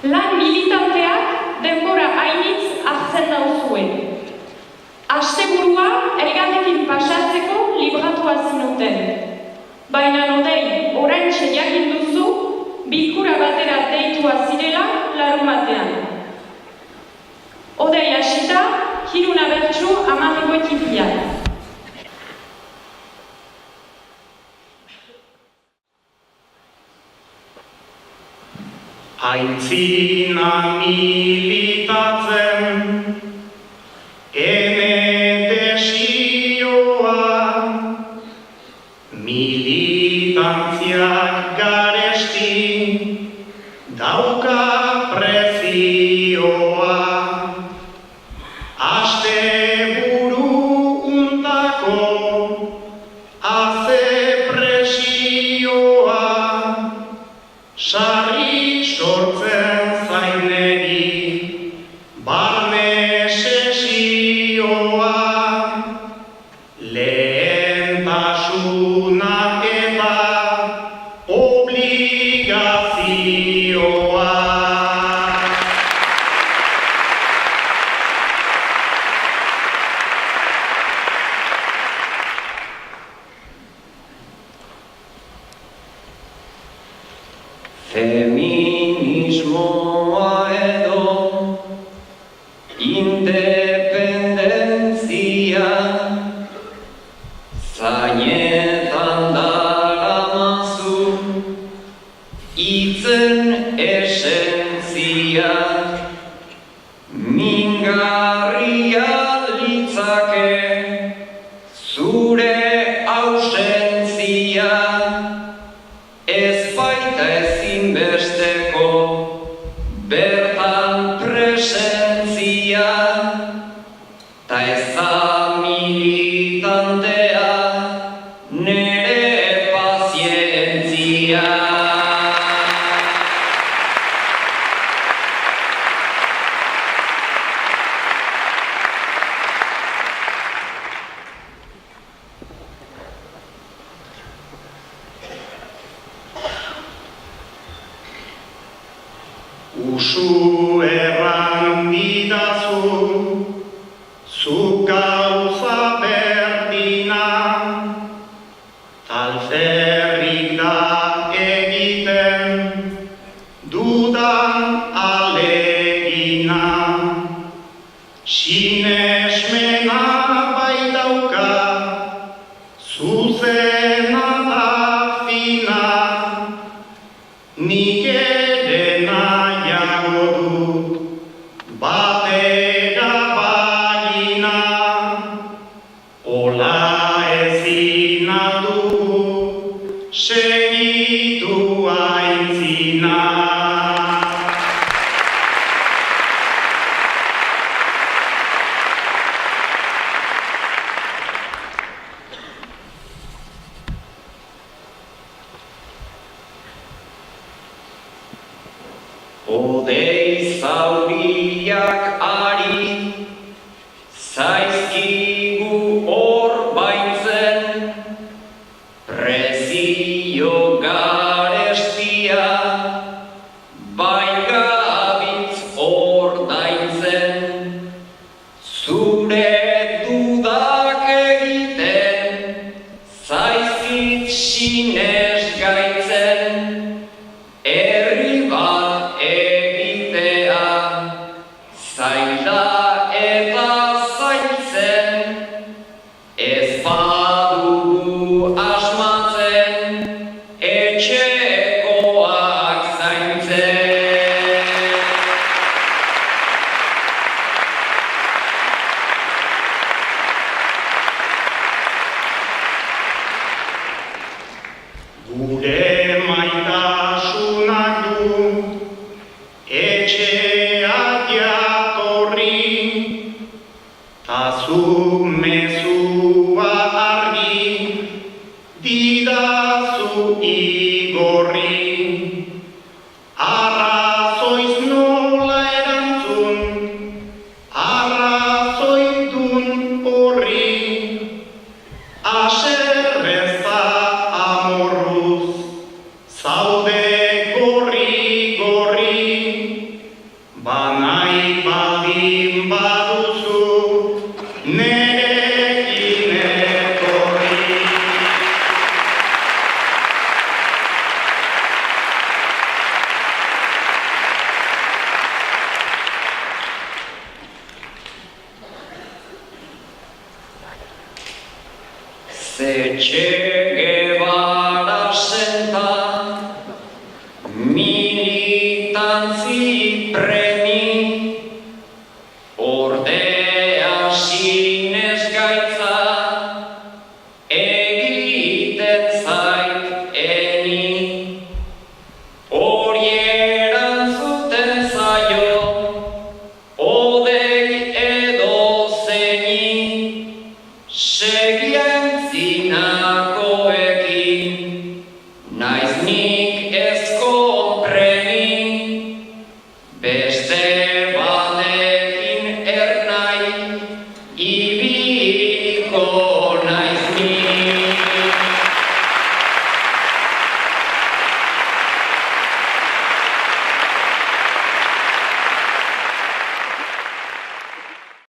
Lan militanteak denbora hainitz hartzen dauzue. Asteburua elgarrekin pasatzeko libratua zinuten. Baina nodei oraintxe jakin duzu, bilkura batera deitua zirela larunbatean. Odei hasita, hiruna bertsu 10 ekipiak. Aintzina militatzen, ene desioa, militantziak garesti, dauka prezioa. Asteburu untako, haze presioa, sarri sortzen zainegi, barne sesioa, lehentasuna eta obligazioa. Feminismoa edo independentzia zainetan daramazu hitzen esentzia mingarria litzake zure ausentzia ez baita ezinbesteko bertan presentzia ta ez da militantea nere pazientzia. Usu erran didazu, zu gauza berdina, talferrik da egiten, dudan alegina. Sinesmena baitauka, zuzena da fina, nik ere nahiago dut batera bagina, hola ezin aldugu segitu aintzina. Odei zauriak ari zaizkigu hor baintzen, prezio garestia baigabitz ordaintzen, zure dudak egiten zaizkit sinez gaitzen, herri bat egitea zaila eta zaintzen, ez badugu asmatzen etxekoak zaintzen. Gure maitasunak du etxeak jatorri, ta zu mezua argi didazu igorri. Arrazoiz nola erantzun, arrazoitun horri, aserrez da amorruz, zaude gorri gorri, Che Guevara senta, militantzi premi, ordea sinez gaitza, egiten zait eni, horiek